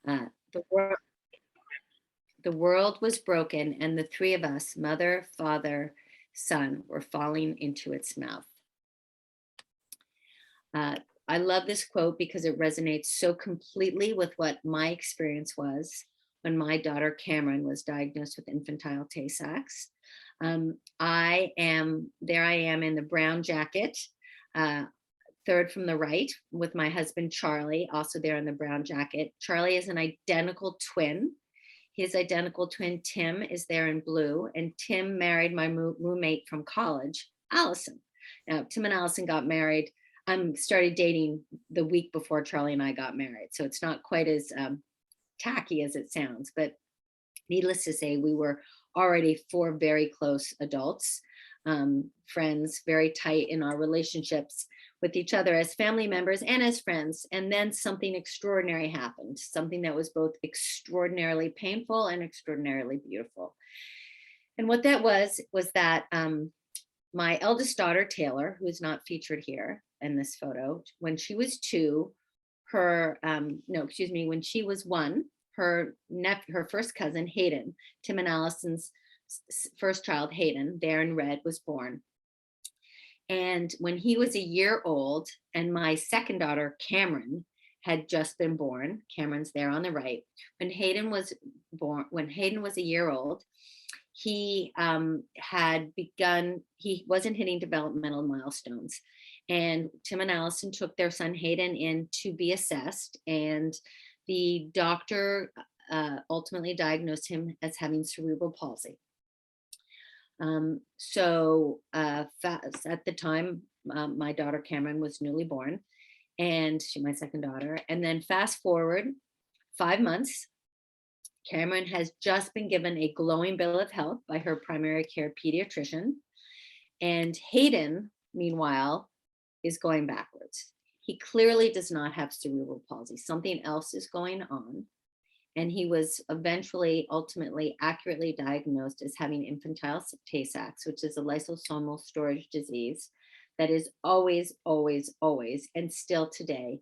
Uh, the, wor- the world was broken, and the three of us, mother, father, son, were falling into its mouth. Uh, I love this quote because it resonates so completely with what my experience was when my daughter Cameron was diagnosed with infantile Tay-Sachs. I am in the brown jacket, uh, third from the right, with my husband Charlie, also there in the brown jacket. Charlie is an identical twin. His identical twin Tim is there in blue, and Tim married my roommate from college, Allison. Now, Tim and Allison got married. Started dating the week before Charlie and I got married, so it's not quite as tacky as it sounds. But needless to say, we were already four very close adults, friends, very tight in our relationships with each other as family members and as friends. And then something extraordinary happened, something that was both extraordinarily painful and extraordinarily beautiful. And what that was that my eldest daughter, Taylor, who is not featured here in this photo, when she was two, when she was one, her first cousin, Hayden, Tim and Allison's first child, Hayden, there in red, was born. And when he was a year old, and my second daughter, Cameron, had just been born, Cameron's there on the right. When Hayden was a year old, he wasn't hitting developmental milestones. And Tim and Allison took their son Hayden in to be assessed, and the doctor ultimately diagnosed him as having cerebral palsy. At the time, my daughter Cameron was newly born, and my second daughter. And then fast forward 5 months, Cameron has just been given a glowing bill of health by her primary care pediatrician. And Hayden, meanwhile, is going backwards. He clearly does not have cerebral palsy. Something else is going on. And he was ultimately accurately diagnosed as having infantile Tay-Sachs, which is a lysosomal storage disease that is always, always, always, and still today,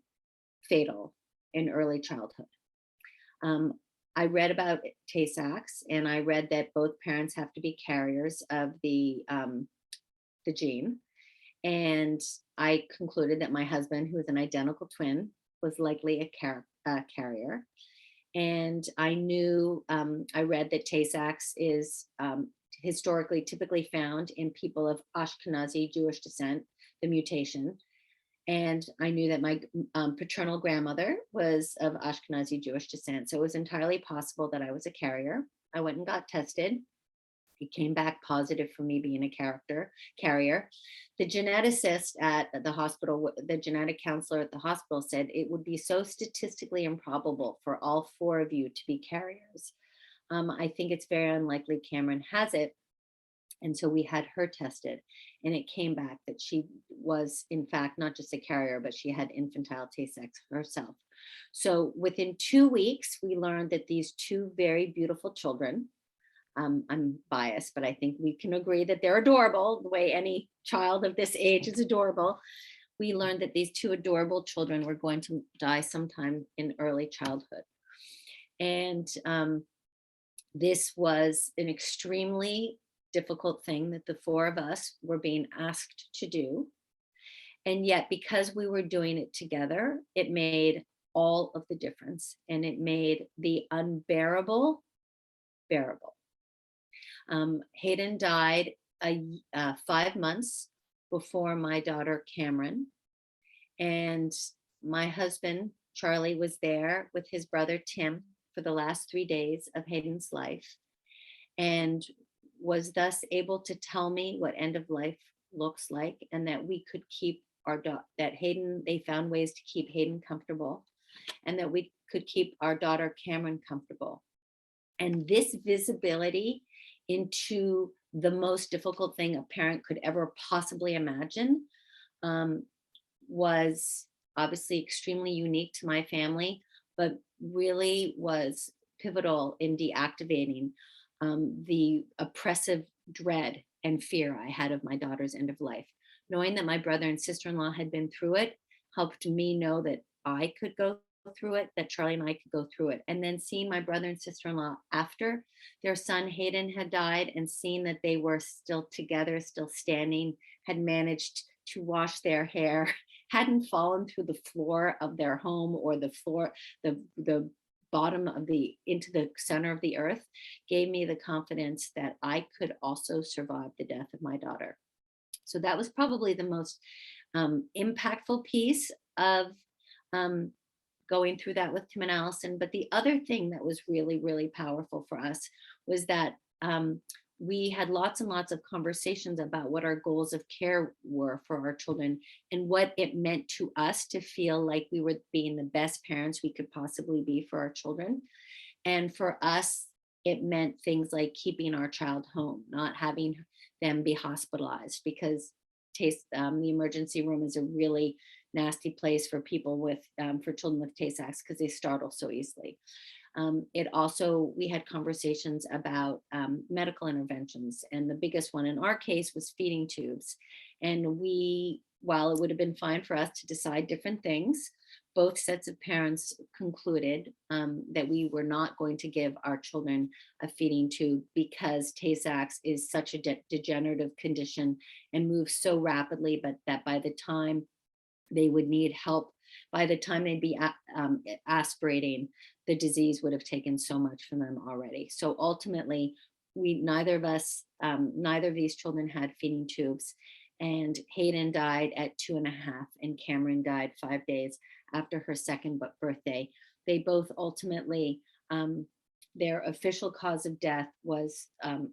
fatal in early childhood. I read about Tay-Sachs, and I read that both parents have to be carriers of the gene. And I concluded that my husband, who is an identical twin, was likely a carrier. And I knew, I read that Tay-Sachs is historically typically found in people of Ashkenazi Jewish descent, the mutation. And I knew that my paternal grandmother was of Ashkenazi Jewish descent. So it was entirely possible that I was a carrier. I went and got tested. It came back positive for me being a carrier. The geneticist at the hospital, the genetic counselor at the hospital, said it would be so statistically improbable for all four of you to be carriers. I think it's very unlikely Cameron has it. And so we had her tested, and it came back that she was, in fact, not just a carrier, but she had infantile Tay-Sachs herself. So within 2 weeks, we learned that these two very beautiful children, I'm biased, but I think we can agree that they're adorable, the way any child of this age is adorable. We learned that these two adorable children were going to die sometime in early childhood. And this was an extremely difficult thing that the four of us were being asked to do. And yet, because we were doing it together, it made all of the difference, and it made the unbearable bearable. Hayden died 5 months before my daughter Cameron, and my husband Charlie was there with his brother Tim for the last 3 days of Hayden's life, and was thus able to tell me what end of life looks like, and that we could keep they found ways to keep Hayden comfortable, and that we could keep our daughter Cameron comfortable. And this visibility into the most difficult thing a parent could ever possibly imagine was obviously extremely unique to my family, but really was pivotal in deactivating the oppressive dread and fear I had of my daughter's end of life. Knowing that my brother and sister-in-law had been through it helped me know that I could go through it, that Charlie and I could go through it. And then seeing my brother and sister-in-law after their son Hayden had died, and seeing that they were still together, still standing, had managed to wash their hair, hadn't fallen through the floor of their home, or the floor, the bottom of the, into the center of the earth, gave me the confidence that I could also survive the death of my daughter. So that was probably the most impactful piece of um, going through that with Tim and Allison. But the other thing that was really, really powerful for us was that we had lots and lots of conversations about what our goals of care were for our children, and what it meant to us to feel like we were being the best parents we could possibly be for our children. And for us, it meant things like keeping our child home, not having them be hospitalized, because the emergency room is a really nasty place for people with, for children with Tay-Sachs, because they startle so easily. It also, we had conversations about medical interventions, and the biggest one in our case was feeding tubes. And we, while it would have been fine for us to decide different things, both sets of parents concluded that we were not going to give our children a feeding tube, because Tay-Sachs is such a degenerative condition and moves so rapidly, but that by the time they would need help, by the time they'd be aspirating, the disease would have taken so much from them already. So ultimately, neither of these children had feeding tubes. And Hayden died at 2.5, and Cameron died 5 days after her second birthday. They both ultimately, their official cause of death was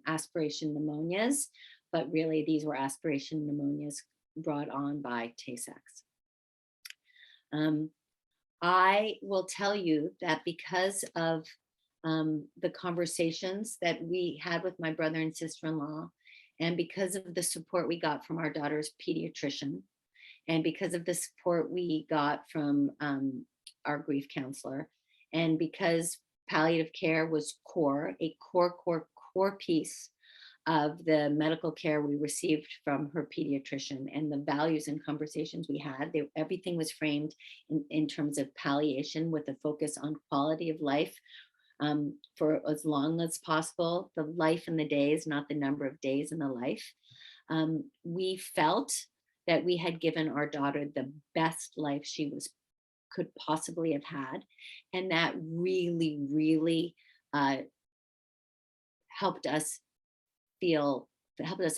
aspiration pneumonias, but really these were aspiration pneumonias brought on by Tay-Sachs. I will tell you that because of the conversations that we had with my brother and sister-in-law, and because of the support we got from our daughter's pediatrician, and because of the support we got from our grief counselor, and because palliative care was a core piece of the medical care we received from her pediatrician, and the values and conversations we had, everything was framed in terms of palliation, with a focus on quality of life for as long as possible, the life and the days, not the number of days in the life. We felt that we had given our daughter the best life she could possibly have had, and that really, really helped us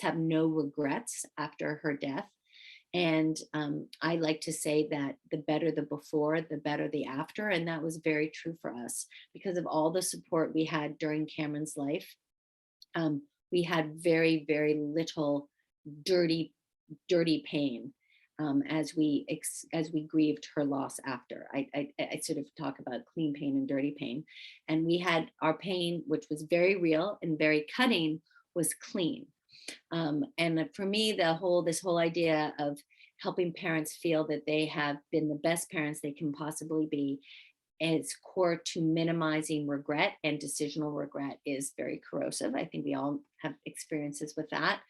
have no regrets after her death. And I like to say that the better the before, the better the after. And that was very true for us, because of all the support we had during Cameron's life. We had very, very little dirty pain as we grieved her loss after. I sort of talk about clean pain and dirty pain. And we had our pain, which was very real and very cutting, was clean. And for me, this whole idea of helping parents feel that they have been the best parents they can possibly be, is core to minimizing regret, and decisional regret is very corrosive. I think we all have experiences with that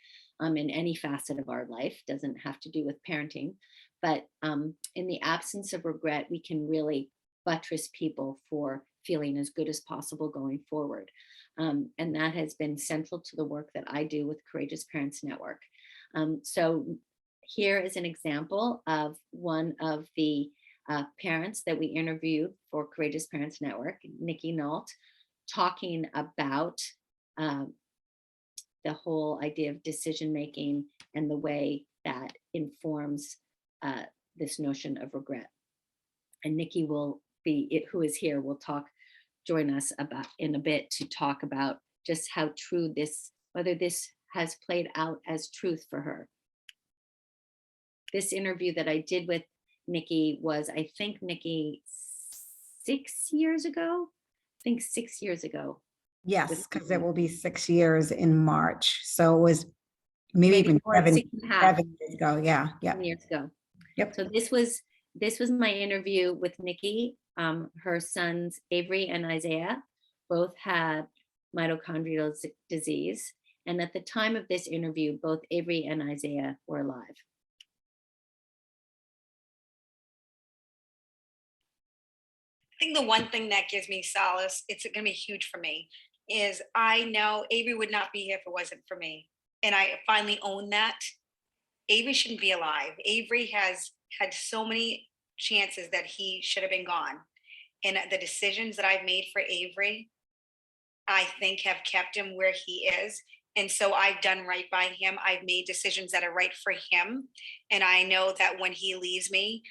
in any facet of our life. Doesn't have to do with parenting, but in the absence of regret, we can really buttress people for feeling as good as possible going forward. And that has been central to the work that I do with Courageous Parents Network. So here is an example of one of the parents that we interviewed for Courageous Parents Network, Nikki Nault, talking about the whole idea of decision making and the way that informs this notion of regret. And Nikki who is here, will join us in a bit to talk about just how true whether this has played out as truth for her. This interview that I did with Nikki was, I think, Nikki, 6 years ago. Yes, because it will be 6 years in March. So it was maybe even more, 7 years ago. Yeah. 7 years ago. Yep. So this was my interview with Nikki. Her sons, Avery and Isaiah, both had mitochondrial disease. And at the time of this interview, both Avery and Isaiah were alive. think the one thing that gives me solace, it's going to be huge for me, is I know Avery would not be here if it wasn't for me. And I finally own that. Avery shouldn't be alive. Avery has had so many chances that he should have been gone. And the decisions that I've made for Avery, I think have kept him where he is. And so I've done right by him. I've made decisions that are right for him. And I know that when he leaves me,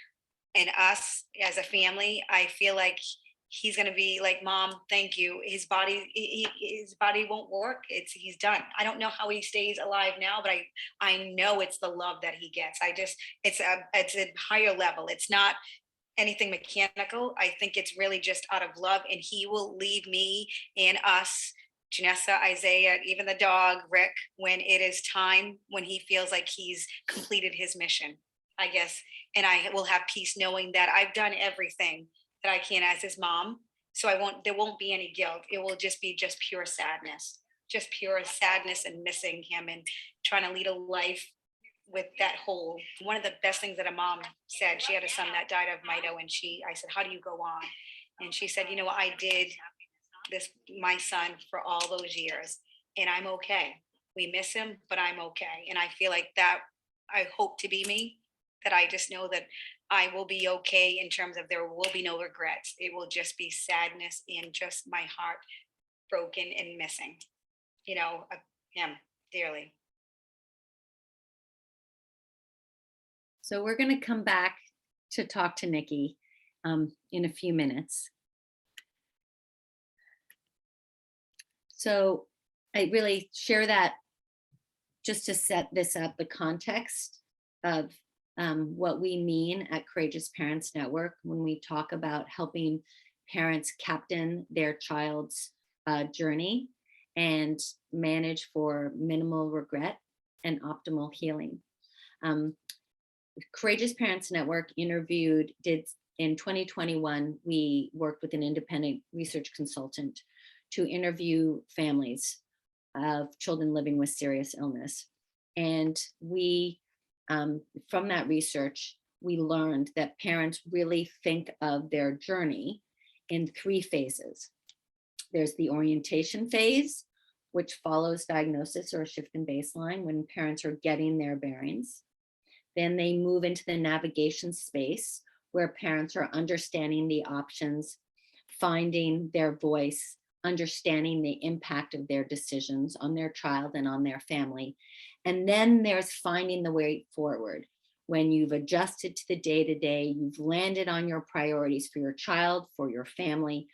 and us as a family, I feel like he's going to be like, Mom, thank you. His body, his body won't work. He's done. I don't know how he stays alive now, but I know it's the love that he gets. It's a higher level. It's not anything mechanical. I think it's really just out of love, and he will leave me and us, Janessa, Isaiah, even the dog, Rick, when it is time, when he feels like he's completed his mission, I guess. And I will have peace knowing that I've done everything that I can as his mom. So there won't be any guilt. It will just be just pure sadness and missing him and trying to lead a life with that hole. One of the best things that a mom said, she had a son that died of mito, and I said, how do you go on? And she said, you know what, I did this, my son, for all those years, and I'm okay. We miss him, but I'm okay. And I feel like that, I hope to be me, that I just know that I will be okay in terms of there will be no regrets. It will just be sadness and just my heart broken and missing, him dearly. So we're going to come back to talk to Nikki in a few minutes. So I really share that just to set this up, the context of what we mean at Courageous Parents Network when we talk about helping parents captain their child's journey and manage for minimal regret and optimal healing. Courageous Parents Network did in 2021, we worked with an independent research consultant to interview families of children living with serious illness. And we, from that research, we learned that parents really think of their journey in 3 phases. There's the orientation phase, which follows diagnosis or a shift in baseline when parents are getting their bearings. Then they move into the navigation space where parents are understanding the options, finding their voice, understanding the impact of their decisions on their child and on their family. And then there's finding the way forward. When you've adjusted to the day-to-day, you've landed on your priorities for your child, for your family,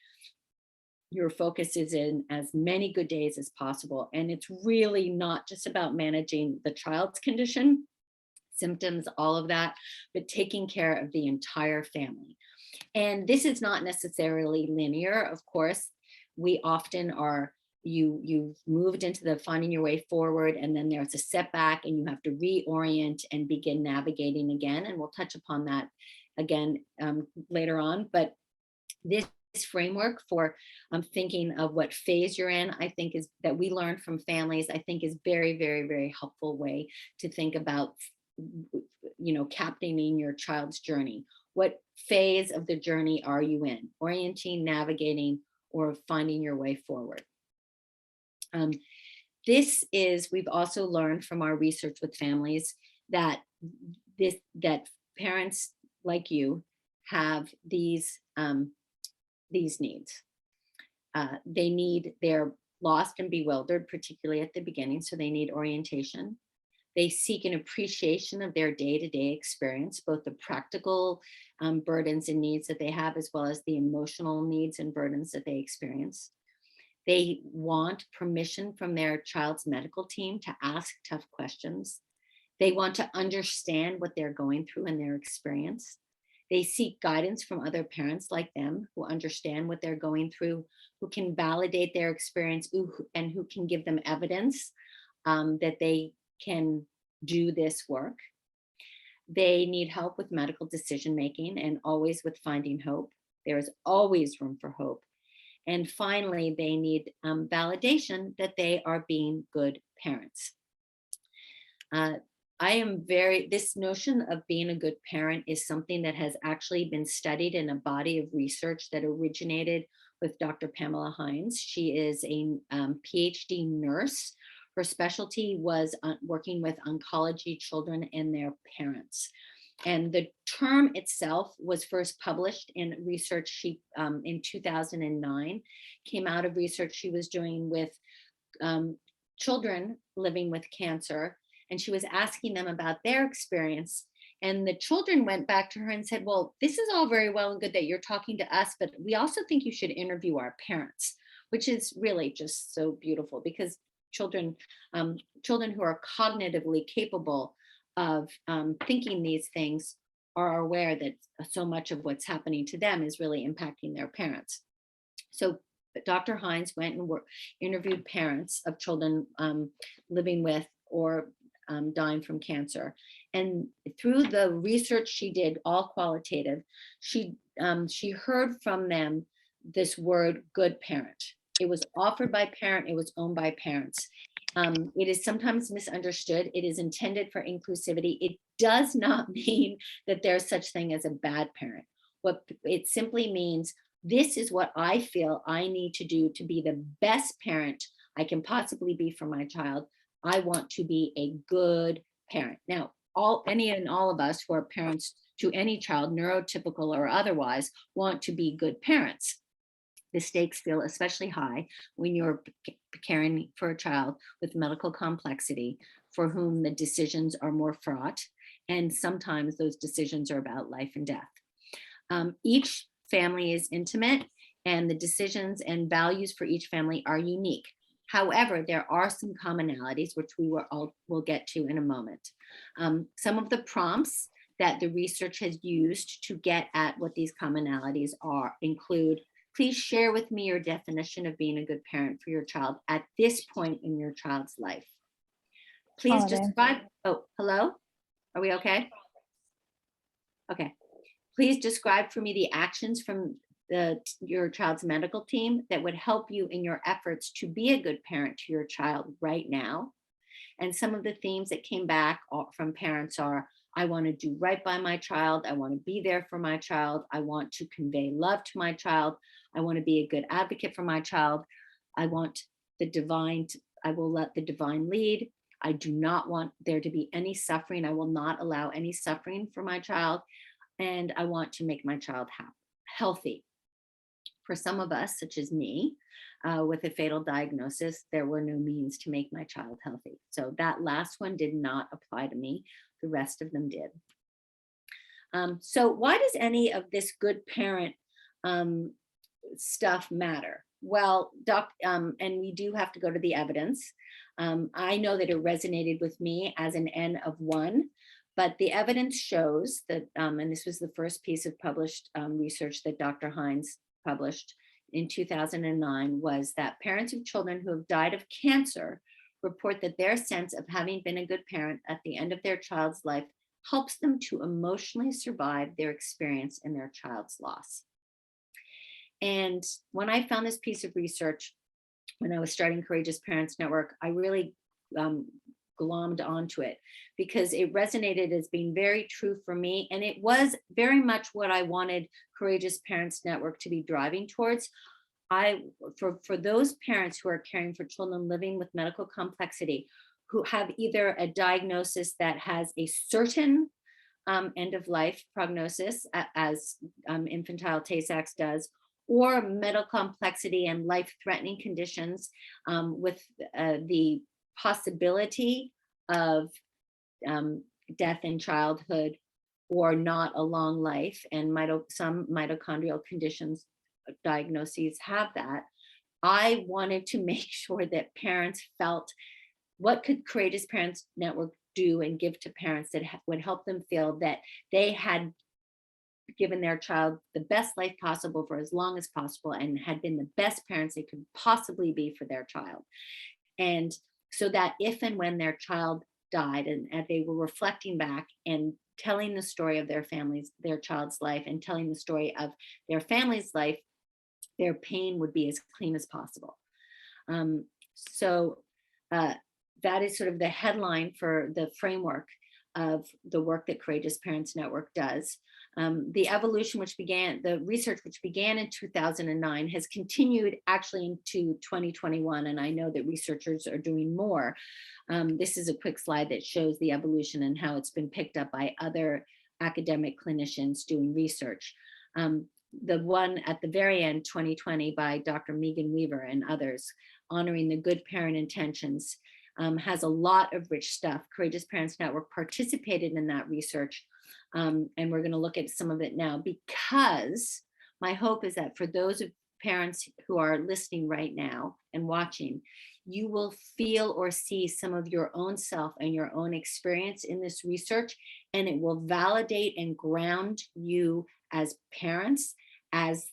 your focus is in as many good days as possible. And it's really not just about managing the child's condition, symptoms, all of that, but taking care of the entire family. And this is not necessarily linear, of course. We often are, you've moved into the finding your way forward, and then there's a setback and you have to reorient and begin navigating again. And we'll touch upon that again later on. But this framework for thinking of what phase you're in, I think is that we learn from families, I think is very, very, very helpful way to think about captaining your child's journey. What phase of the journey are you in? Orienting, navigating, or finding your way forward. We've also learned from our research with families that parents like you have these needs. They're lost and bewildered, particularly at the beginning, so they need orientation. They seek an appreciation of their day-to-day experience, both the practical burdens and needs that they have, as well as the emotional needs and burdens that they experience. They want permission from their child's medical team to ask tough questions. They want to understand what they're going through in their experience. They seek guidance from other parents like them who understand what they're going through, who can validate their experience, and who can give them evidence that they can do this work. They need help with medical decision making and always with finding hope. There is always room for hope. And finally, they need validation that they are being good parents. this notion of being a good parent is something that has actually been studied in a body of research that originated with Dr. Pamela Hines. She is a PhD nurse. Her specialty was working with oncology children and their parents. And the term itself was first published in research she in 2009, came out of research she was doing with children living with cancer. And she was asking them about their experience. And the children went back to her and said, well, this is all very well and good that you're talking to us, but we also think you should interview our parents, which is really just so beautiful, because children who are cognitively capable of thinking these things are aware that so much of what's happening to them is really impacting their parents. So Dr. Hines went and interviewed parents of children living with or dying from cancer. And through the research she did, all qualitative, she heard from them this word, good parent. It was offered by parent, it was owned by parents. It is sometimes misunderstood. It is intended for inclusivity. It does not mean that there's such thing as a bad parent. What it simply means, this is what I feel I need to do to be the best parent I can possibly be for my child. I want to be a good parent. Now, any and all of us who are parents to any child, neurotypical or otherwise, want to be good parents. The stakes feel especially high when you're caring for a child with medical complexity for whom the decisions are more fraught. And sometimes those decisions are about life and death. Each family is intimate, and the decisions and values for each family are unique. However, there are some commonalities, which we'll get to in a moment. Some of the prompts that the research has used to get at what these commonalities include: please share with me your definition of being a good parent for your child at this point in your child's life. Please describe, oh, hello? Are we okay? Okay. Please describe for me the actions from your child's medical team that would help you in your efforts to be a good parent to your child right now. And some of the themes that came back from parents are: I want to do right by my child. I want to be there for my child. I want to convey love to my child. I want to be a good advocate for my child. I want I will let the divine lead. I do not want there to be any suffering. I will not allow any suffering for my child. And I want to make my child healthy. For some of us, such as me, with a fatal diagnosis, there were no means to make my child healthy. So that last one did not apply to me. The rest of them did. So why does any of this good parent stuff matter? Well, and we do have to go to the evidence. I know that it resonated with me as an N of 1, but the evidence shows that, and this was the first piece of published research that Dr. Hines published in 2009, was that parents of children who have died of cancer report that their sense of having been a good parent at the end of their child's life helps them to emotionally survive their experience in their child's loss. And when I found this piece of research, when I was starting Courageous Parents Network, I really glommed onto it because it resonated as being very true for me. And it was very much what I wanted Courageous Parents Network to be driving towards. For those parents who are caring for children living with medical complexity, who have either a diagnosis that has a certain end of life prognosis, as infantile Tay-Sachs does, or medical complexity and life-threatening conditions with the possibility of death in childhood or not a long life, and some mitochondrial conditions diagnoses have that. I wanted to make sure that parents felt, what could Courageous Parents Network do and give to parents that would help them feel that they had given their child the best life possible for as long as possible and had been the best parents they could possibly be for their child. And so that if and when their child died and they were reflecting back and telling the story of their child's life, and telling the story of their family's life, their pain would be as clean as possible. So that is sort of the headline for the framework of the work that Courageous Parents Network does. The research which began in 2009 has continued actually into 2021, and I know that researchers are doing more. This is a quick slide that shows the evolution and how it's been picked up by other academic clinicians doing research. The one at the very end, 2020, by Dr. Megan Weaver and others, honoring the good parent intentions, has a lot of rich stuff. Courageous Parents Network participated in that research, and we're going to look at some of it now, because my hope is that for those of parents who are listening right now and watching, you will feel or see some of your own self and your own experience in this research, and it will validate and ground you as parents, as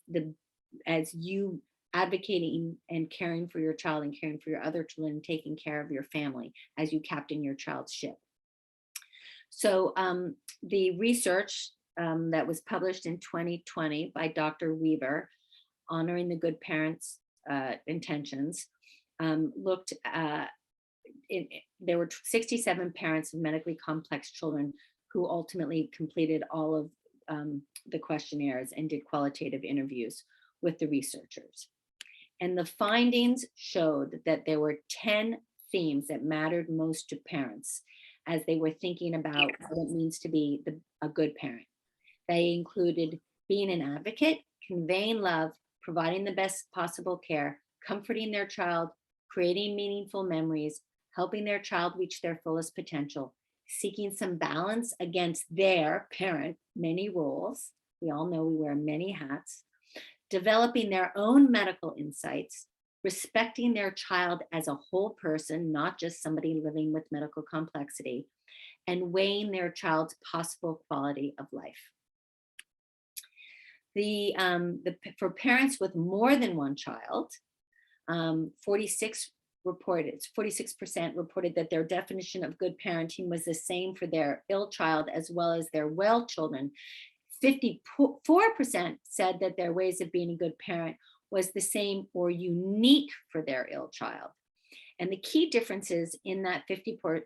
you advocating and caring for your child and caring for your other children and taking care of your family as you captain your child's ship. So the research that was published in 2020 by Dr. Weaver, honoring the good parents' intentions, looked at, there were 67 parents of medically complex children who ultimately completed all of the questionnaires and did qualitative interviews with the researchers. And the findings showed that there were 10 themes that mattered most to parents as they were thinking about what it means to be a good parent. They included being an advocate, conveying love, providing the best possible care, comforting their child, creating meaningful memories, helping their child reach their fullest potential, seeking some balance against their parent many roles. We all know we wear many hats. Developing their own medical insights, respecting their child as a whole person, not just somebody living with medical complexity, and weighing their child's possible quality of life. For parents with more than one child, 46% reported that their definition of good parenting was the same for their ill child as well as their well children. 54% said that their ways of being a good parent was the same or unique for their ill child. And the key differences in that 54%,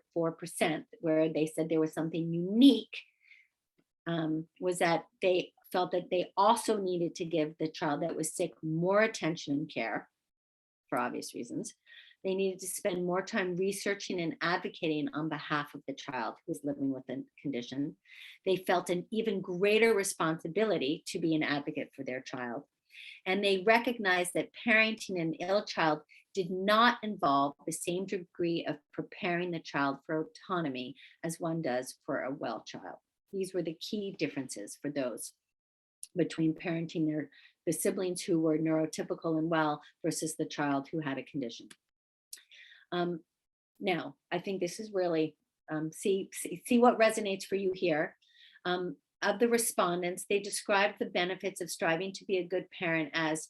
where they said there was something unique, was that they felt that they also needed to give the child that was sick more attention and care, for obvious reasons. They needed to spend more time researching and advocating on behalf of the child who was living with a condition. They felt an even greater responsibility to be an advocate for their child. And they recognized that parenting an ill child did not involve the same degree of preparing the child for autonomy as one does for a well child. These were the key differences for those between parenting the siblings who were neurotypical and well versus the child who had a condition. Now, I think this is really, see what resonates for you here. Of the respondents, they described the benefits of striving to be a good parent as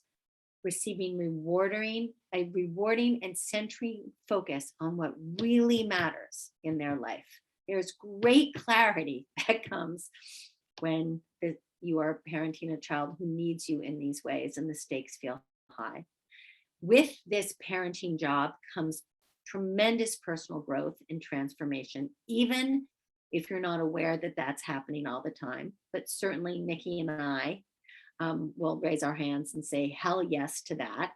receiving a rewarding and centering focus on what really matters in their life. There's great clarity that comes when you are parenting a child who needs you in these ways and the stakes feel high. With this parenting job comes tremendous personal growth and transformation, even if you're not aware that that's happening all the time. But certainly Nikki and I will raise our hands and say, hell yes to that,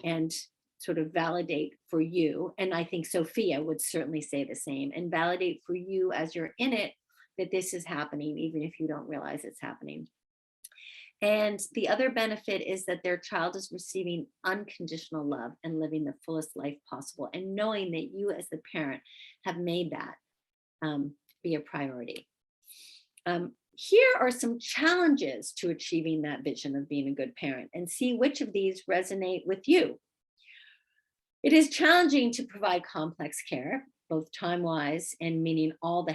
and sort of validate for you. And I think Sophia would certainly say the same, and validate for you as you're in it that this is happening, even if you don't realize it's happening. And the other benefit is that their child is receiving unconditional love and living the fullest life possible, and knowing that you as the parent have made that be a priority. Here are some challenges to achieving that vision of being a good parent, and see which of these resonate with you. It is challenging to provide complex care, both time-wise and meeting all the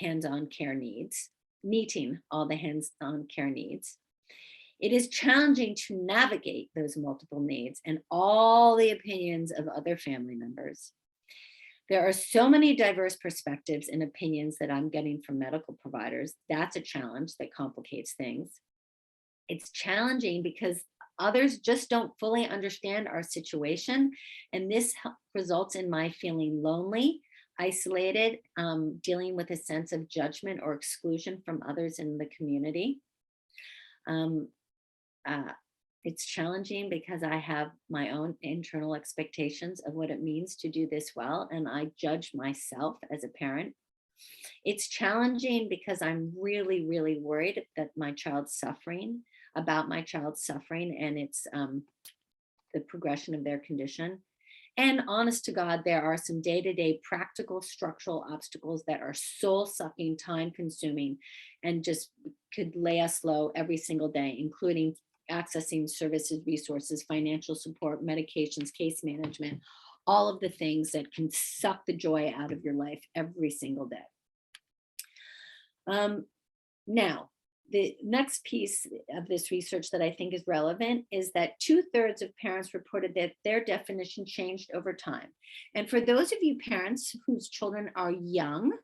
hands-on care needs, meeting all the hands-on care needs. It is challenging to navigate those multiple needs and all the opinions of other family members. There are so many diverse perspectives and opinions that I'm getting from medical providers. That's a challenge that complicates things. It's challenging because others just don't fully understand our situation, and this results in my feeling lonely, isolated, dealing with a sense of judgment or exclusion from others in the community. Um, uh, it's challenging because I have my own internal expectations of what it means to do this well, and I judge myself as a parent. It's challenging because I'm really, really worried that my child's suffering, about my child's suffering, and it's the progression of their condition. And honest to God, there are some day-to-day practical structural obstacles that are soul sucking, time consuming, and just could lay us low every single day, including accessing services, resources, financial support, medications, case management, all of the things that can suck the joy out of your life every single day. Now, the next piece of this research that I think is relevant is that 2/3 of parents reported that their definition changed over time. And for those of you parents whose children are young,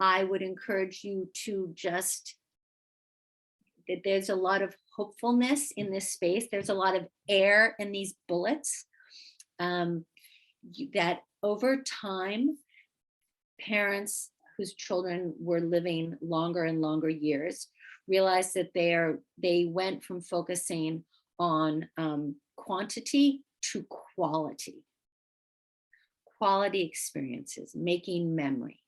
I would encourage you to just, there's a lot of hopefulness in this space. There's a lot of air in these bullets, that over time, parents whose children were living longer and longer years realized that they went from focusing on quantity to quality experiences, making memories.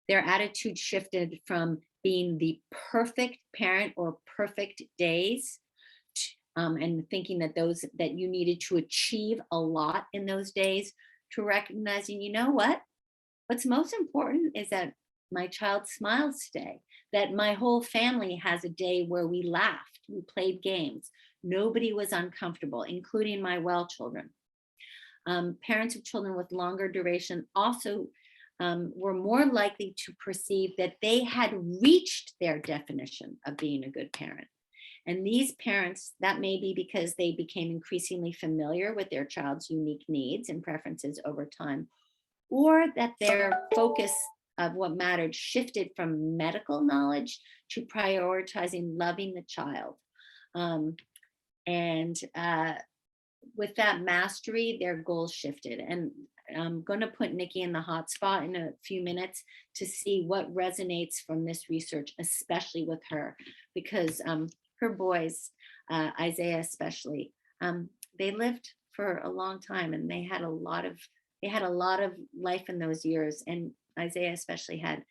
Their attitude shifted from being the perfect parent or perfect days, and thinking that you needed to achieve a lot in those days, to recognizing, you know what's most important is that my child smiles today, that my whole family has a day where we laughed, we played games, nobody was uncomfortable, including my well children. Parents of children with longer duration also were more likely to perceive that they had reached their definition of being a good parent. And these parents, that may be because they became increasingly familiar with their child's unique needs and preferences over time, or that their focus of what mattered shifted from medical knowledge to prioritizing loving the child. With that mastery, their goals shifted. And I'm going to put Nikki in the hot spot in a few minutes to see what resonates from this research, especially with her, because her boys, Isaiah especially, they lived for a long time, and they had a lot of life in those years, and Isaiah especially had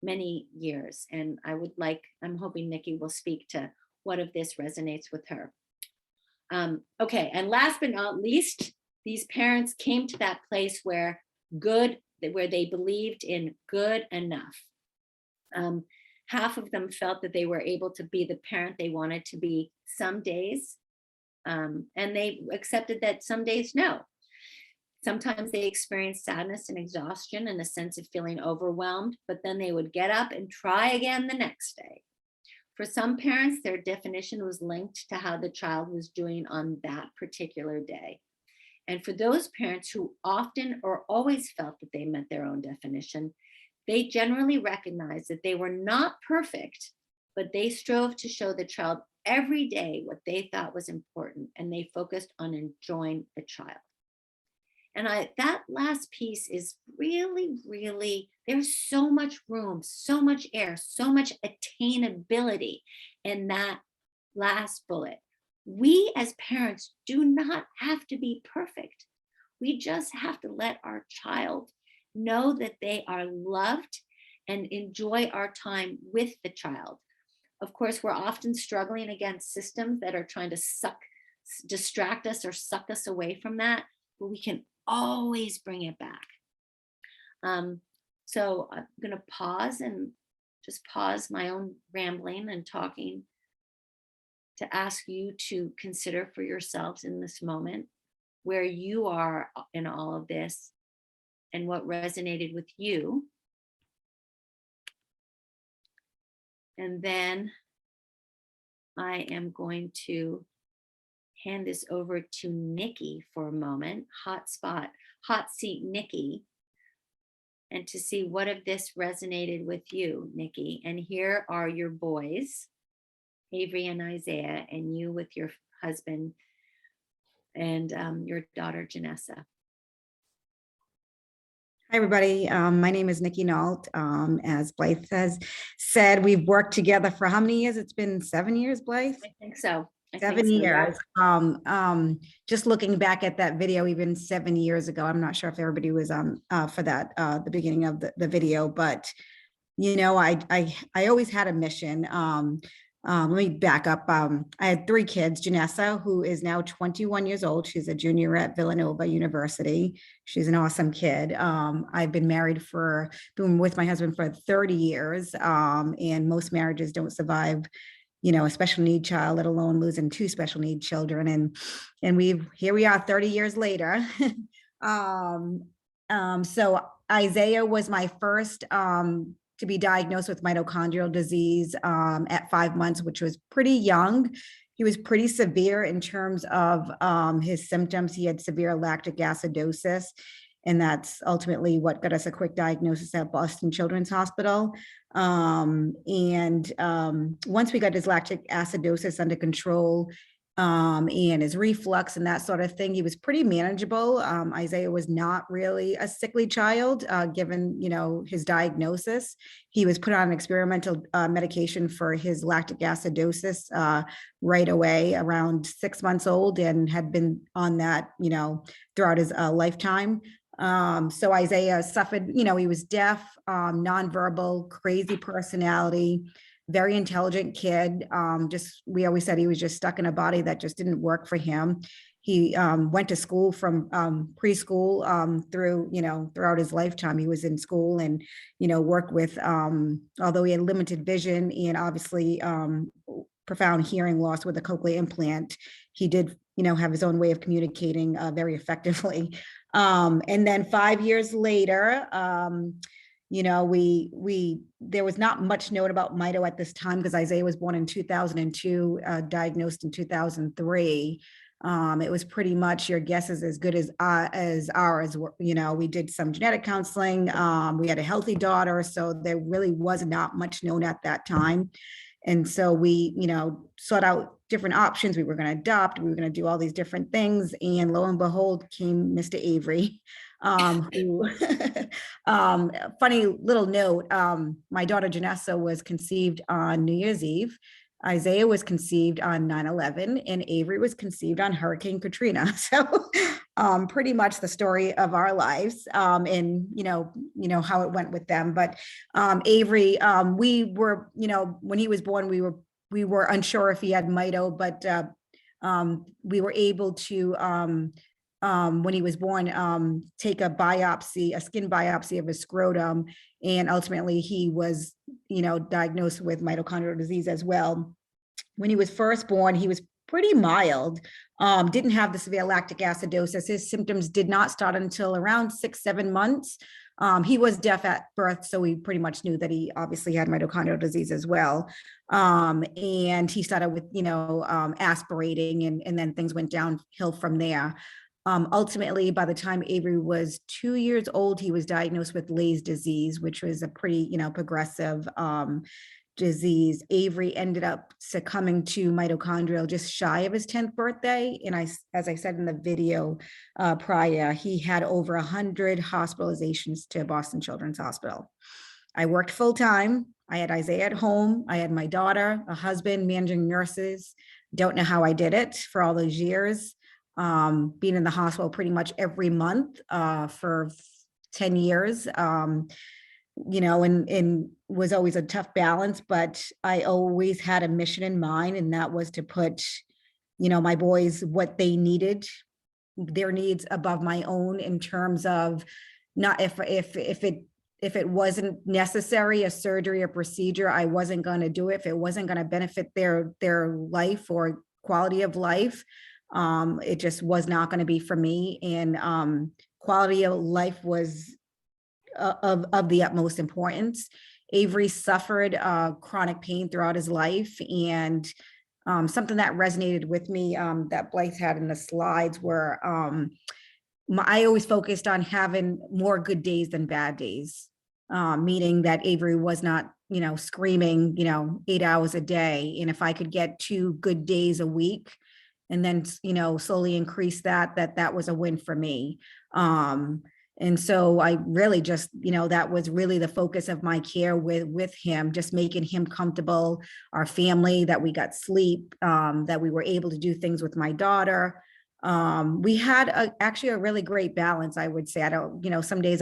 many years. And I'm hoping Nikki will speak to what of this resonates with her. Okay, and last but not least, these parents came to that place where they believed in good enough. Half of them felt that they were able to be the parent they wanted to be some days, and they accepted that some days no. Sometimes they experienced sadness and exhaustion and a sense of feeling overwhelmed, but then they would get up and try again the next day. For some parents, their definition was linked to how the child was doing on that particular day. And for those parents who often or always felt that they met their own definition, they generally recognized that they were not perfect, but they strove to show the child every day what they thought was important, and they focused on enjoying the child. And that last piece is really, really, there's so much room, so much air, so much attainability in that last bullet. We as parents do not have to be perfect. We just have to let our child know that they are loved and enjoy our time with the child. Of course, we're often struggling against systems that are trying to distract us or suck us away from that, but we can always bring it back. So I'm going to pause my own rambling and talking to ask you to consider for yourselves in this moment where you are in all of this and what resonated with you. And then I am going to hand this over to Nikki for a moment, hot seat Nikki, and to see what of this resonated with you, Nikki. And here are your boys, Avery and Isaiah, and you with your husband and your daughter, Janessa. Hi, everybody. My name is Nikki Nault. As Blythe has said, we've worked together for how many years? It's been 7 years, Blythe? I think so. I think 7 so, yeah. years. Just looking back at that video, even 7 years ago, I'm not sure if everybody was for that the beginning of the video, but you know, I always had a mission. Let me back up. I had 3 kids. Janessa, who is now 21 years old. She's a junior at Villanova University. She's an awesome kid. I've been with my husband for 30 years. And most marriages don't survive, you know, a special need child, let alone losing 2 special need children. And here we are 30 years later. So Isaiah was my first to be diagnosed with mitochondrial disease at 5 months, which was pretty young. He was pretty severe in terms of his symptoms. He had severe lactic acidosis, and that's ultimately what got us a quick diagnosis at Boston Children's Hospital. Once we got his lactic acidosis under control, and his reflux and that sort of thing, he was pretty manageable. Isaiah was not really a sickly child, given, you know, his diagnosis. He was put on experimental medication for his lactic acidosis right away, around 6 months old, and had been on that, you know, throughout his lifetime. So Isaiah suffered, you know, he was deaf, nonverbal, crazy personality, very intelligent kid. We always said he was just stuck in a body that just didn't work for him. He went to school from preschool through, you know, throughout his lifetime. He was in school and, you know, worked with, although he had limited vision and obviously profound hearing loss with a cochlear implant, he did, you know, have his own way of communicating very effectively. And then 5 years later, you know, there was not much known about mito at this time because Isaiah was born in 2002, diagnosed in 2003. It was pretty much your guess is as good as ours. You know, we did some genetic counseling. We had a healthy daughter, so there really was not much known at that time. And so we, you know, sought out different options. We were going to adopt, we were going to do all these different things. And lo and behold, came Mr. Avery, who, funny little note, my daughter Janessa was conceived on New Year's Eve. Isaiah was conceived on 9/11 and Avery was conceived on Hurricane Katrina. So pretty much the story of our lives, and you know how it went with them. But Avery, we were, you know, when he was born, we were unsure if he had mito, but we were able to when he was born, take a skin biopsy of his scrotum, and ultimately he was, you know, diagnosed with mitochondrial disease as well. When he was first born, he was pretty mild, didn't have the severe lactic acidosis. His symptoms did not start until around 6-7 months. He was deaf at birth, so we pretty much knew that he obviously had mitochondrial disease as well. And he started with, you know, aspirating, and then things went downhill from there. Ultimately, by the time Avery was 2 years old, he was diagnosed with Lay's disease, which was a pretty, you know, progressive disease. Avery ended up succumbing to mitochondrial just shy of his 10th birthday. And as I said in the video prior, he had over 100 hospitalizations to Boston Children's Hospital. I worked full time. I had Isaiah at home. I had my daughter, a husband, managing nurses. Don't know how I did it for all those years. Being in the hospital pretty much every month for 10 years. You know, and was always a tough balance, but I always had a mission in mind, and that was to put, you know, my boys, what they needed, their needs above my own, in terms of not if it wasn't necessary, a surgery or procedure, I wasn't going to do it. If it wasn't going to benefit their life or quality of life, it just was not going to be for me. And quality of life was of the utmost importance. Avery suffered chronic pain throughout his life, and something that resonated with me that Blythe had in the slides were I always focused on having more good days than bad days, meaning that Avery was not, you know, screaming, you know, 8 hours a day. And if I could get 2 good days a week and then, you know, slowly increase that was a win for me. And so I really just, that was really the focus of my care with him, just making him comfortable, our family, that we got sleep, that we were able to do things with my daughter. We had actually a really great balance, I would say. I don't, some days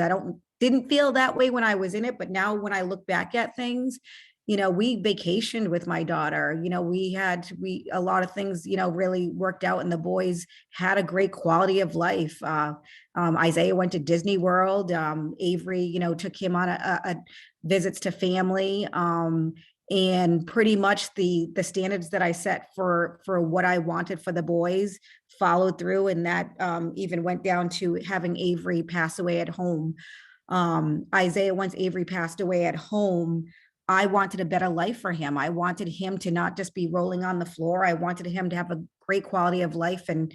didn't feel that way when I was in it, but now when I look back at things, we vacationed with my daughter. A lot of things, really worked out, and the boys had a great quality of life. Isaiah went to Disney World. Avery, took him on a visits to family. And pretty much the standards that I set for what I wanted for the boys followed through. And that even went down to having Avery pass away at home. Isaiah, once Avery passed away at home, I wanted a better life for him. I wanted him to not just be rolling on the floor. I wanted him to have a great quality of life. And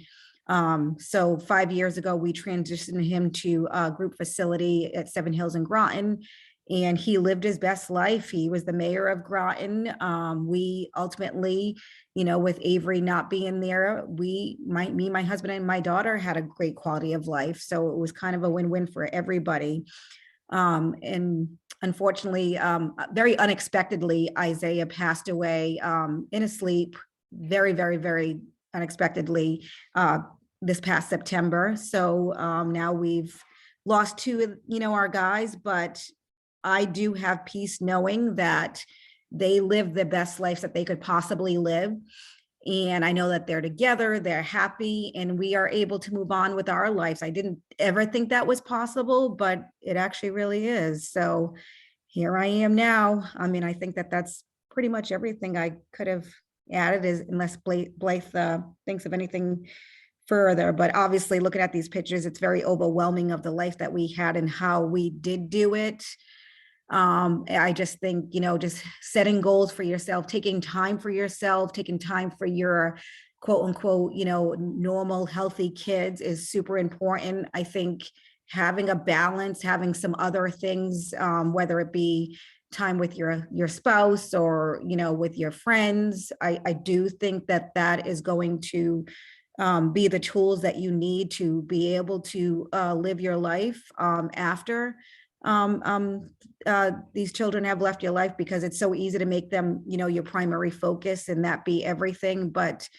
so 5 years ago, we transitioned him to a group facility at Seven Hills in Groton, and he lived his best life. He was the mayor of Groton. We ultimately, with Avery not being there, me, my husband, and my daughter had a great quality of life. So it was kind of a win-win for everybody. And unfortunately, very unexpectedly, Isaiah passed away in his sleep, very, very, very unexpectedly, this past September. So now we've lost two, our guys, but I do have peace knowing that they live the best lives that they could possibly live. And I know that they're together, they're happy, and we are able to move on with our lives. I didn't ever think that was possible, but it actually really is. So here I am now. I mean, I think that that's pretty much everything I could have added, unless Blyth thinks of anything further. But obviously, looking at these pictures, it's very overwhelming of the life that we had and how we did do it. I just think, just setting goals for yourself, taking time for yourself, taking time for your quote unquote, normal, healthy kids is super important. I think having a balance, having some other things, whether it be time with your spouse or, with your friends, I do think that is going to be the tools that you need to be able to live your life after these children have left your life, because it's so easy to make them, your primary focus and that be everything. But,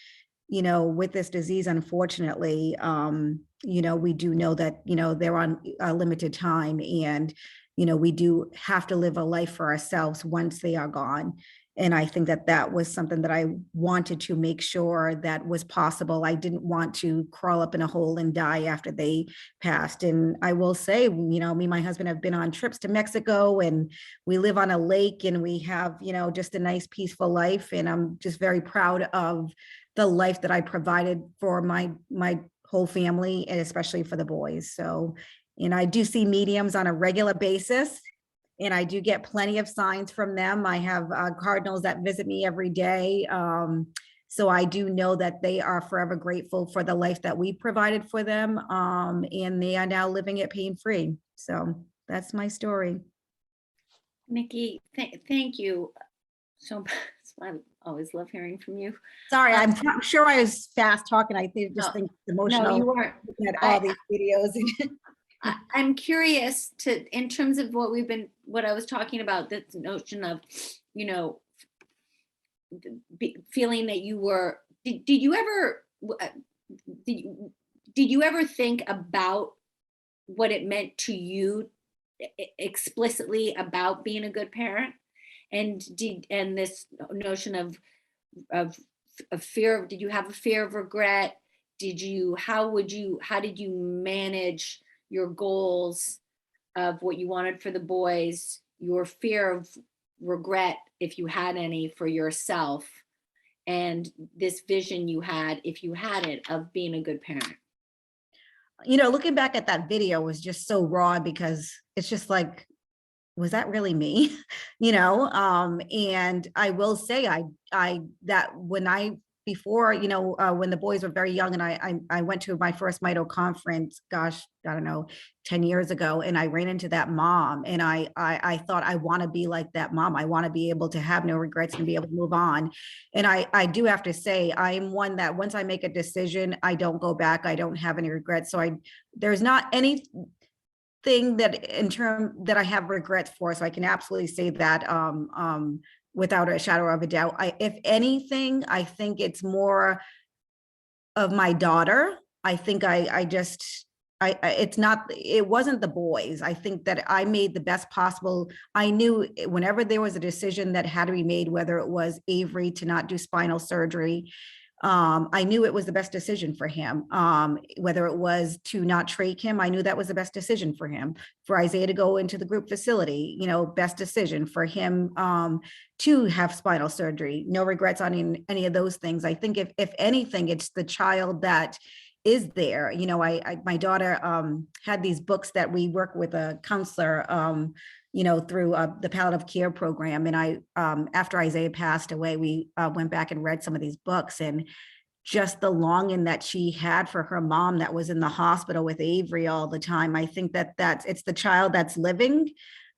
with this disease, unfortunately, we do know that, they're on a limited time, and, we do have to live a life for ourselves once they are gone. And I think that was something that I wanted to make sure that was possible. I didn't want to crawl up in a hole and die after they passed. And I will say, me and my husband have been on trips to Mexico, and we live on a lake, and we have, just a nice, peaceful life. And I'm just very proud of the life that I provided for my whole family, and especially for the boys. So, and I do see mediums on a regular basis, and I do get plenty of signs from them. I have cardinals that visit me every day. So I do know that they are forever grateful for the life that we provided for them. And they are now living it pain-free. So that's my story. Nikki, thank you so much. I always love hearing from you. Sorry, I'm sure I was fast talking. I think think emotional. No, you weren't. At all these videos. I'm curious in terms of what I was talking about, this notion of, feeling that you were, did you ever think about what it meant to you explicitly about being a good parent? And this notion of fear, did you have a fear of regret? How did you manage your goals of what you wanted for the boys, your fear of regret, if you had any, for yourself, and this vision you had, if you had it, of being a good parent? Looking back at that video was just so raw, because it's just like, was that really me? And I will say when the boys were very young, and I went to my first Mito conference, gosh, I don't know, 10 years ago, and I ran into that mom, and I thought, I want to be like that mom. I want to be able to have no regrets and be able to move on. And I do have to say, I'm one that once I make a decision, I don't go back. I don't have any regrets. So there's not anything thing that in term that I have regrets for, so I can absolutely say that without a shadow of a doubt. If anything, I think it's more of my daughter. I think it's not, it wasn't the boys. I think that I made the best possible. I knew whenever there was a decision that had to be made, whether it was Avery to not do spinal surgery, I knew it was the best decision for him. Whether it was to not trach him, I knew that was the best decision for him. For Isaiah to go into the group facility, best decision for him to have spinal surgery. No regrets on any of those things. I think if anything, it's the child that is there. My daughter had these books that we work with a counselor through the palliative care program. And I, after Isaiah passed away, we went back and read some of these books, and just the longing that she had for her mom that was in the hospital with Avery all the time. I think it's the child that's living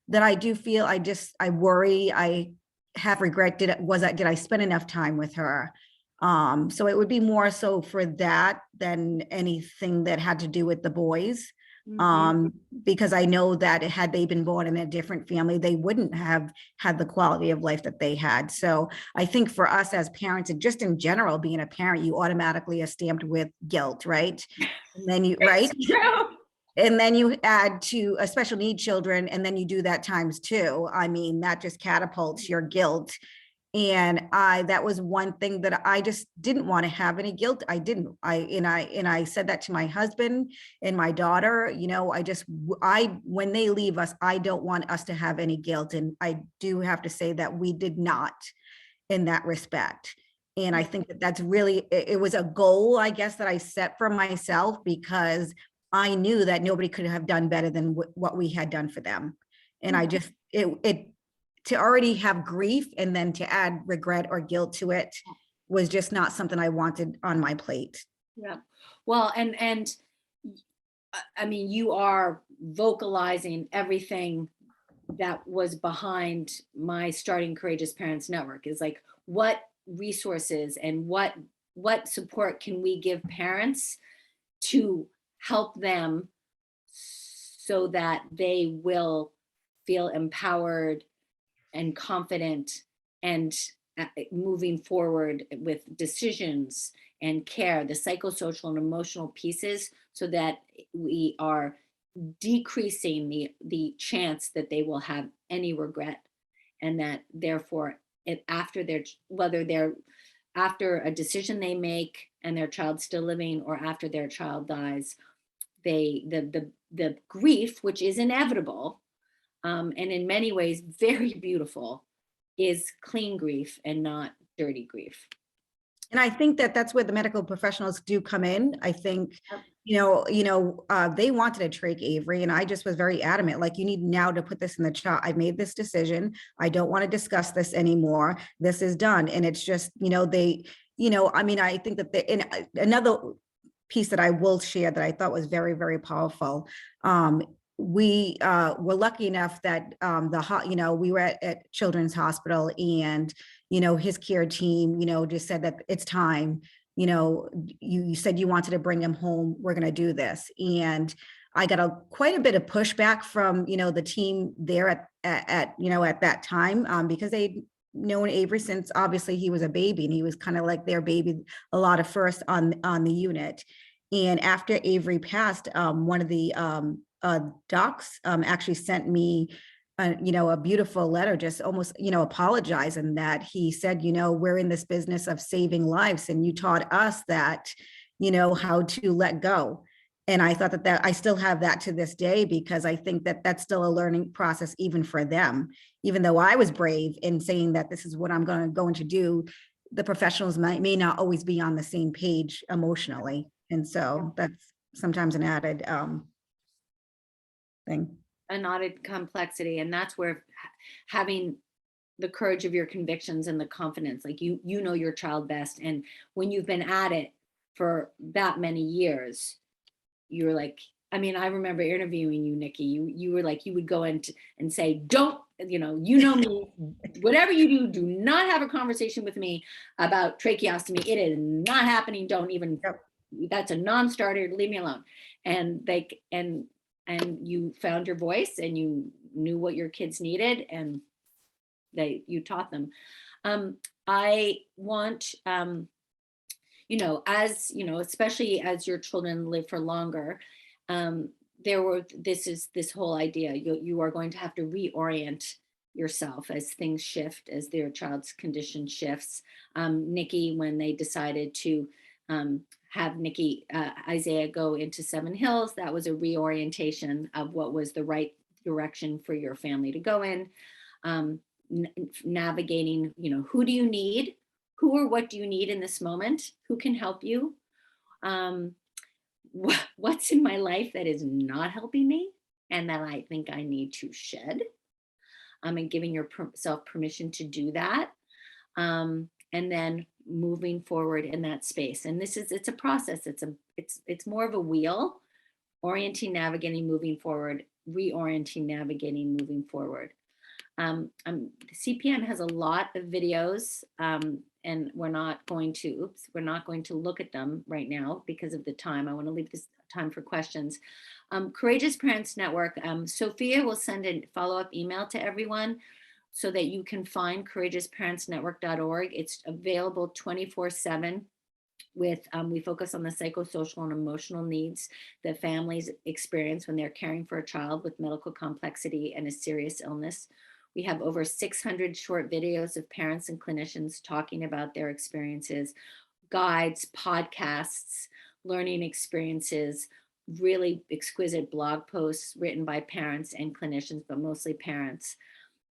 that I do feel, I worry, I have regret, did I spend enough time with her? So it would be more so for that than anything that had to do with the boys. Because I know that had they been born in a different family, they wouldn't have had the quality of life that they had. So I think for us as parents, and just in general, being a parent, you automatically are stamped with guilt, right? And then right? And then you add to a special need children, and then you do that times two. I mean, that just catapults your guilt. And that was one thing that I just didn't want to have any guilt. I said that to my husband and my daughter, when they leave us, I don't want us to have any guilt. And I do have to say that we did not in that respect. And I think that's really, it was a goal, I guess, that I set for myself, because I knew that nobody could have done better than what we had done for them. And I just, to already have grief and then to add regret or guilt to it was just not something I wanted on my plate. Yeah. Well, and I mean, you are vocalizing everything that was behind my Starting Courageous Parents Network, is like, what resources and what support can we give parents to help them so that they will feel empowered and confident and moving forward with decisions and care, the psychosocial and emotional pieces, so that we are decreasing the chance that they will have any regret, and that therefore after a decision they make and their child's still living, or after their child dies, the grief, which is inevitable, and in many ways very beautiful, is clean grief and not dirty grief. And I think that's where the medical professionals do come in. I think, they wanted to trach Avery, and I just was very adamant, like, you need now to put this in the chat. I made this decision. I don't want to discuss this anymore. This is done. And it's just, I think that another piece that I will share that I thought was very, very powerful. We were lucky enough that we were at Children's Hospital, and his care team just said that it's time. You said you wanted to bring him home. We're going to do this. And I got quite a bit of pushback from the team there at that time, because they'd known Avery since obviously he was a baby, and he was kind of like their baby a lot of first on the unit. And after Avery passed, one of the docs actually sent me a beautiful letter, just almost apologizing, that he said, we're in this business of saving lives, and you taught us that how to let go. And I thought that I still have that to this day, because I think that that's still a learning process even for them. Even though I was brave in saying that this is what I'm going to do, the professionals may not always be on the same page emotionally. And so that's sometimes an added thing. An added complexity. And that's where having the courage of your convictions and the confidence, like you know your child best. And when you've been at it for that many years, you're like, I mean, I remember interviewing you, Nikki, you were like, you would go in and say, don't, me, whatever you do not have a conversation with me about tracheostomy. It is not happening. Don't even, that's a non-starter, leave me alone. And and you found your voice and you knew what your kids needed and you taught them. I want, as especially as your children live for longer, this is this whole idea. You are going to have to reorient yourself as things shift, as their child's condition shifts. Nikki, when they decided to have Isaiah go into Seven Hills, that was a reorientation of what was the right direction for your family to go in. Navigating, who do you need? Who or what do you need in this moment? Who can help you? What's in my life that is not helping me and that I think I need to shed? And giving yourself permission to do that. And then moving forward in that space. And it's a process. It's more of a wheel, orienting, navigating, moving forward, reorienting, navigating, moving forward. CPN has a lot of videos, and we're not going to look at them right now because of the time. I want to leave this time for questions. Courageous Parents Network, Sophia will send a follow-up email to everyone so that you can find courageousparentsnetwork.org. It's available 24/7. We focus on the psychosocial and emotional needs that families experience when they're caring for a child with medical complexity and a serious illness. We have over 600 short videos of parents and clinicians talking about their experiences, guides, podcasts, learning experiences, really exquisite blog posts written by parents and clinicians, but mostly parents.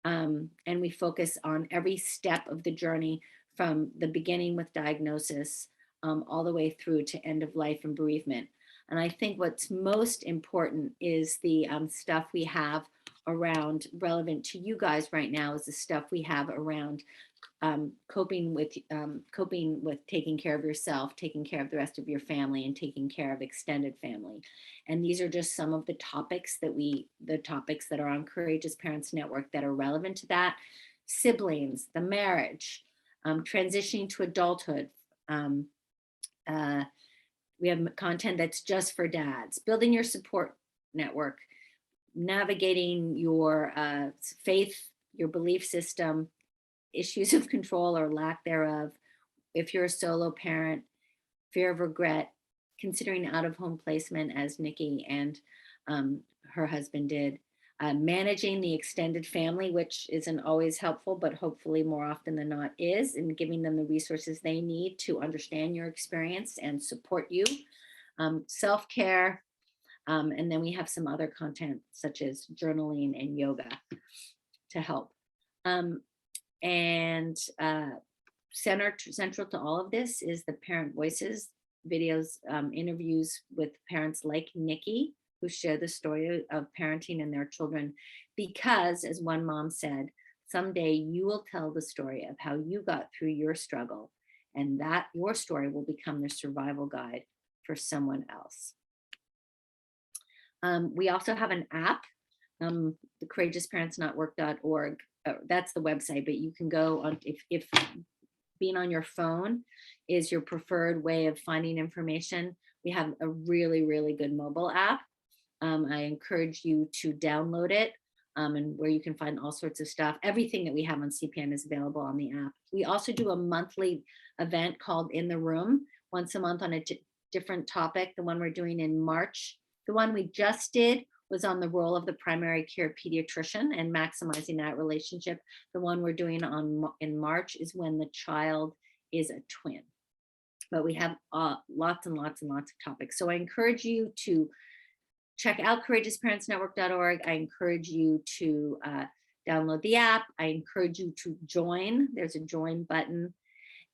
And we focus on every step of the journey from the beginning with diagnosis all the way through to end of life and bereavement. And I think what's most important is the stuff we have around, relevant to you guys right now, is the stuff we have around coping with taking care of yourself, taking care of the rest of your family, and taking care of extended family. And these are just some of the topics that are on Courageous Parents Network that are relevant to that. Siblings, the marriage, transitioning to adulthood. We have content that's just for dads, building your support network, navigating your faith, your belief system, issues of control or lack thereof, if you're a solo parent, fear of regret, considering out-of-home placement as Nikki and her husband did, managing the extended family, which isn't always helpful, but hopefully more often than not is, and giving them the resources they need to understand your experience and support you, self-care, and then we have some other content such as journaling and yoga to help. Central to all of this is the Parent Voices videos, interviews with parents like Nikki, who share the story of parenting and their children, because, as one mom said, someday you will tell the story of how you got through your struggle, and that your story will become the survival guide for someone else. We also have an app, the courageousparentsnetwork.org. That's the website, but you can go on, if being on your phone is your preferred way of finding information, we have a really, really good mobile app. I encourage you to download it, and where you can find all sorts of stuff. Everything that we have on CPN is available on the app. We also do a monthly event called In the Room, once a month on a different topic. The one we're doing in March, the one we just did, was on the role of the primary care pediatrician and maximizing that relationship. The one we're doing in March is when the child is a twin. But we have lots and lots and lots of topics. So I encourage you to check out courageousparentsnetwork.org. I encourage you to download the app. I encourage you to join. There's a join button.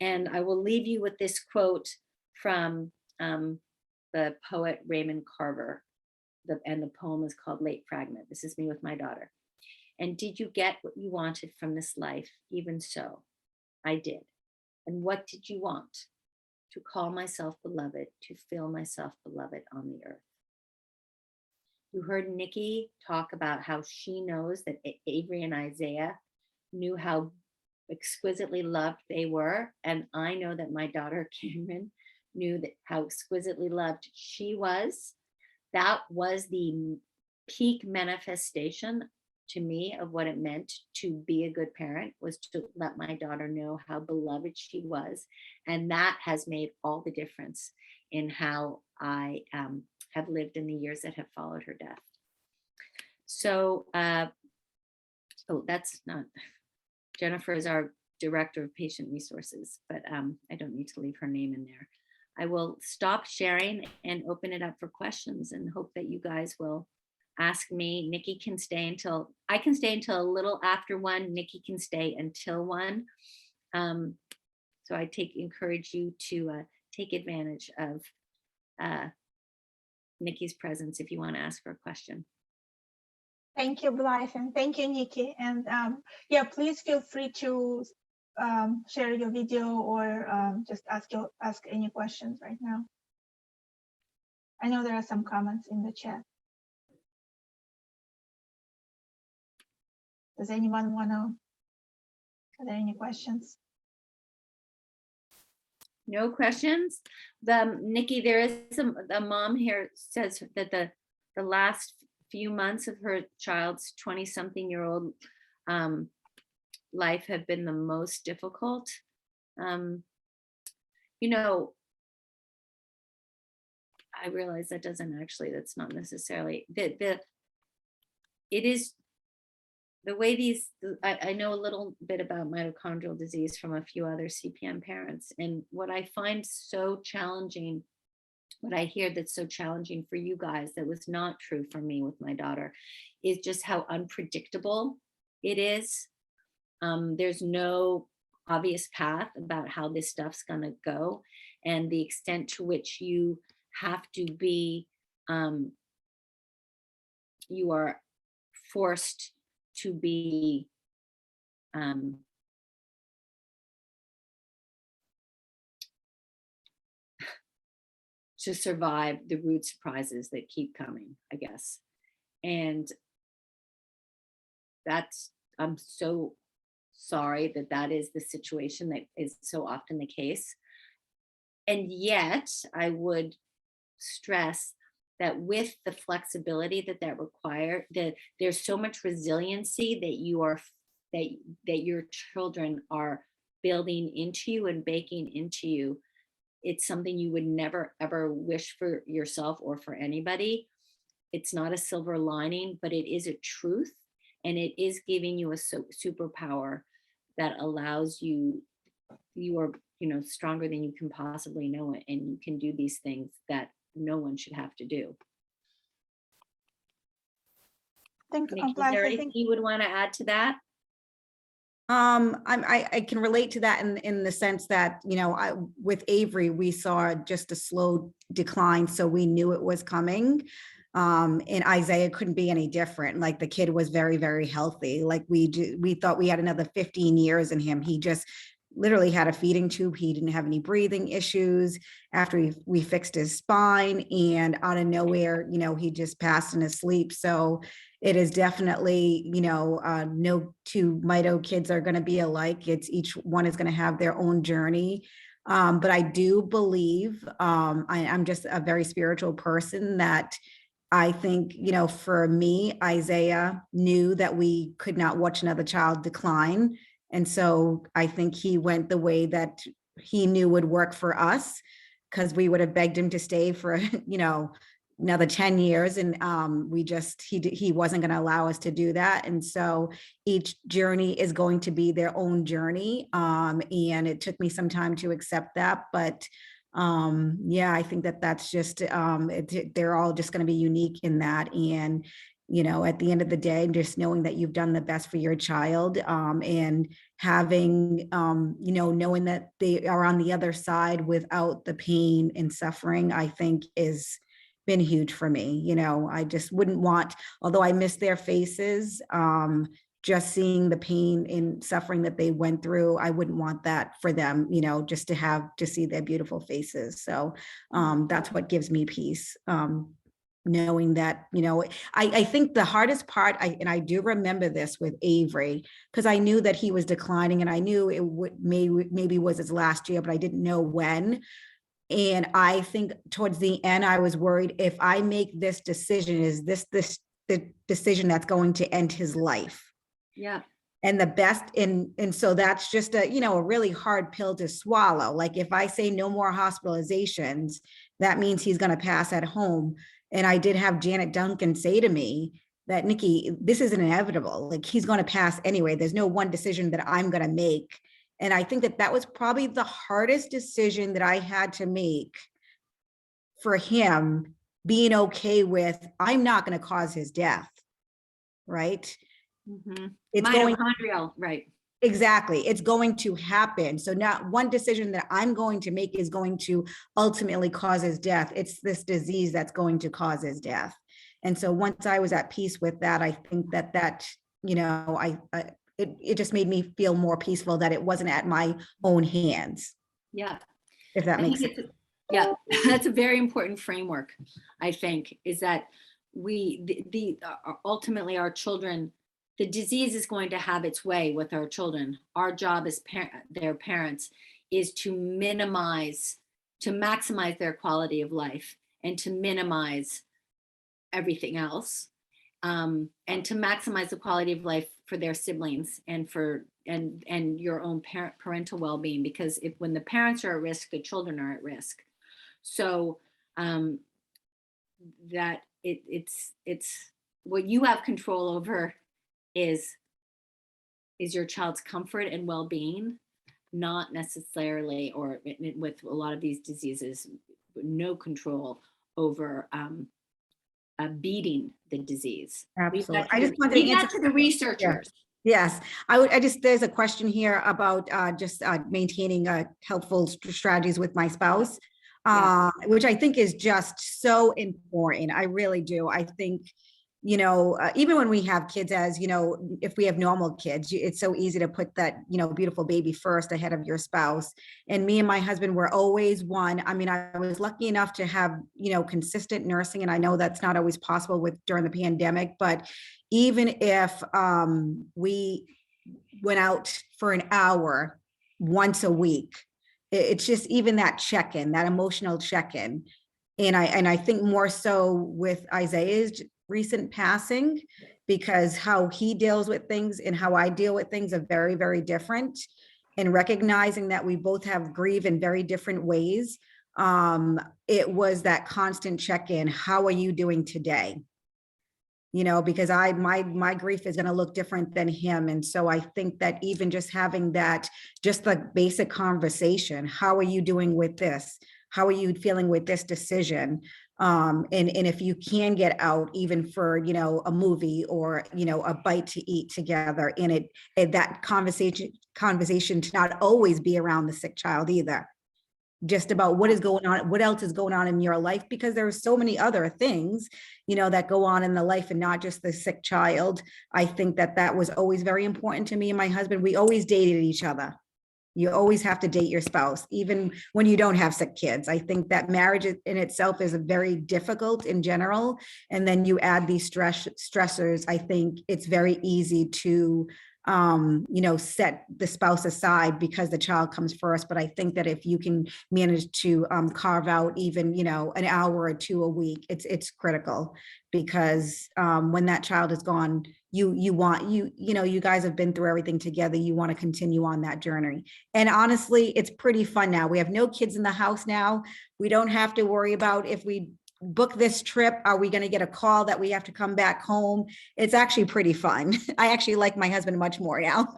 And I will leave you with this quote from the poet Raymond Carver. And the poem is called Late Fragment. This is me with my daughter. And did you get what you wanted from this life? Even so, I did. And what did you want? To call myself beloved, to feel myself beloved on the earth. You heard Nikki talk about how she knows that Avery and Isaiah knew how exquisitely loved they were. And I know that my daughter Cameron knew that how exquisitely loved she was. That was the peak manifestation to me of what it meant to be a good parent was to let my daughter know how beloved she was. And that has made all the difference in how I have lived in the years that have followed her death. So, oh, that's not, Jennifer is our Director of Patient Resources, but I don't need to leave her name in there. I will stop sharing and open it up for questions and hope that you guys will ask me. Nikki can stay until, I can stay until a little after 1. Nikki can stay until 1. So I encourage you to take advantage of Nikki's presence if you want to ask her a question. Thank you, Blythe, and thank you, Nikki. And yeah, please feel free to share your video or just ask any questions right now. I know there are some comments in the chat. Does anyone want to? Are there any questions? No questions. Nikki, there is a mom here says that the last few months of her child's 20-something-year-old life have been the most difficult. You know, I realize that that's not necessarily it is the way I know a little bit about mitochondrial disease from a few other CPM parents. And what I find so challenging, what I hear that's so challenging for you guys that was not true for me with my daughter, is just how unpredictable it is. There's no obvious path about how this stuff's gonna go, and the extent to which you have to be, you are forced to be to survive the rude surprises that keep coming, I guess. And I'm so sorry that is the situation that is so often the case. And yet I would stress that with the flexibility that require, that there's so much resiliency that your children are building into you and baking into you. It's something you would never ever wish for yourself or for anybody. It's not a silver lining, but it is a truth, and it is giving you a superpower that allows you are, stronger than you can possibly know it, and you can do these things that no one should have to do. Thank you. Nikki, is there anything you would want to add to that? I can relate to that in the sense that, with Avery, we saw just a slow decline, so we knew it was coming. And Isaiah couldn't be any different. Like, the kid was very, very healthy. Like, we thought we had another 15 years in him. He just literally had a feeding tube. He didn't have any breathing issues after we fixed his spine, and out of nowhere, he just passed in his sleep. So it is definitely, no two mito kids are going to be alike. Each one is going to have their own journey. But I do believe, I'm just a very spiritual person, that I think, for me, Isaiah knew that we could not watch another child decline. And so I think he went the way that he knew would work for us, because we would have begged him to stay for, another 10 years. And he wasn't going to allow us to do that. And so each journey is going to be their own journey. And it took me some time to accept that. But yeah, I think that's just, they're all just going to be unique in that. And, at the end of the day, just knowing that you've done the best for your child, and having, knowing that they are on the other side without the pain and suffering, I think is been huge for me. I just wouldn't want, although I miss their faces, just seeing the pain and suffering that they went through, I wouldn't want that for them, just to see their beautiful faces. So that's what gives me peace. Knowing that, I think the hardest part, and I do remember this with Avery, because I knew that he was declining, and I knew it maybe was his last year, but I didn't know when. And I think towards the end, I was worried, if I make this decision, is this the decision that's going to end his life. Yeah. And the best, and so that's just a, a really hard pill to swallow. Like if I say no more hospitalizations, that means he's going to pass at home. And I did have Janet Duncan say to me that, Nikki, this is inevitable. Like he's going to pass anyway. There's no one decision that I'm going to make. And I think that that was probably the hardest decision that I had to make for him, being okay with, I'm not going to cause his death. Right. Mm-hmm. It's Mitochondrial, right. Exactly. It's going to happen. So not one decision that I'm going to make is going to ultimately cause his death. It's this disease that's going to cause his death. And so once I was at peace with that, I think that it just made me feel more peaceful that it wasn't at my own hands. Yeah. If that makes sense. Yeah, that's a very important framework, I think, is that ultimately our children, the disease is going to have its way with our children. Our job as their parents is to maximize their quality of life and to minimize everything else, and to maximize the quality of life for their siblings and and your own parental well-being, because when the parents are at risk, the children are at risk. So that it's what you have control over is your child's comfort and well-being, not necessarily, or with a lot of these diseases, no control over beating the disease. Absolutely. Leave that to the researchers. Yes, there's a question here about maintaining helpful strategies with my spouse, which I think is just so important. I really do. I think, even when we have kids, as if we have normal kids, it's so easy to put that, beautiful baby first ahead of your spouse. And me and my husband were always one. I mean, I was lucky enough to have, consistent nursing. And I know that's not always possible during the pandemic, but even if we went out for an hour once a week, it's just even that check-in, that emotional check-in. And I think more so with Isaiah's recent passing, because how he deals with things and how I deal with things are very, very different. And recognizing that we both have grief in very different ways. It was that constant check-in. How are you doing today? Because my grief is going to look different than him. And so I think that even just having that, just the basic conversation, how are you doing with this? How are you feeling with this decision? And if you can get out even for, a movie or, a bite to eat together, and that conversation to not always be around the sick child either. Just about what is going on, what else is going on in your life, because there are so many other things, that go on in the life and not just the sick child. I think that was always very important to me and my husband. We always dated each other. You always have to date your spouse, even when you don't have sick kids. I think that marriage in itself is very difficult in general. And then you add these stressors. I think it's very easy to set the spouse aside because the child comes first. But I think that if you can manage to carve out even, an hour or two a week, it's critical, because when that child is gone, you guys have been through everything together. You want to continue on that journey. And honestly, it's pretty fun now. We have no kids in the house now. We don't have to worry about if we book this trip, are we going to get a call that we have to come back home? It's actually pretty fun. I actually like my husband much more now.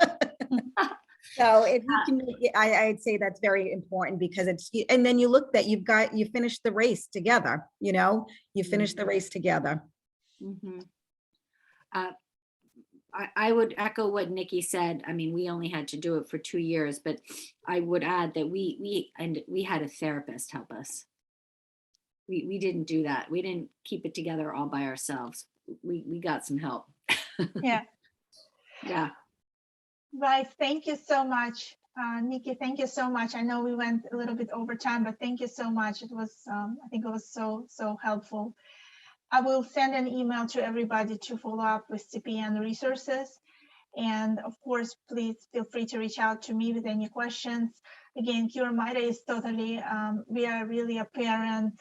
So if you can make it, I'd say that's very important, because and then you look that you finished the race together, you finished the race together. Mm-hmm. I would echo what Nikki said. I mean, we only had to do it for 2 years, but I would add that we had a therapist help us. We didn't do that. We didn't keep it together all by ourselves. We got some help. Yeah. Yeah. Right. Thank you so much, Nikki. Thank you so much. I know we went a little bit over time, but thank you so much. It was, I think it was so helpful. I will send an email to everybody to follow up with CPN resources. And of course, please feel free to reach out to me with any questions. again, Cure MIDA is totally, we are really a parent-led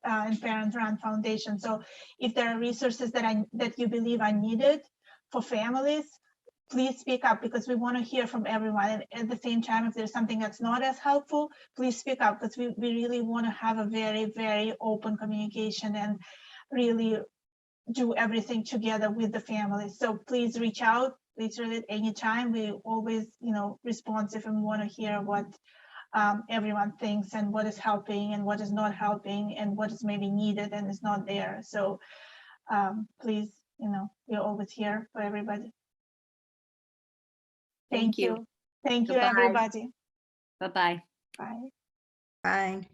and parent-run foundation. So if there are resources that you believe are needed for families, please speak up, because we want to hear from everyone. And at the same time, if there's something that's not as helpful, please speak up, because we really want to have a very, very open communication and really do everything together with the family. So please reach out, literally at any time. We always, responsive and want to hear what everyone thinks and what is helping and what is not helping and what is maybe needed and is not there. So please, we're always here for everybody. Thank you. Thank you, Goodbye. everybody. Bye-bye. Bye. Bye.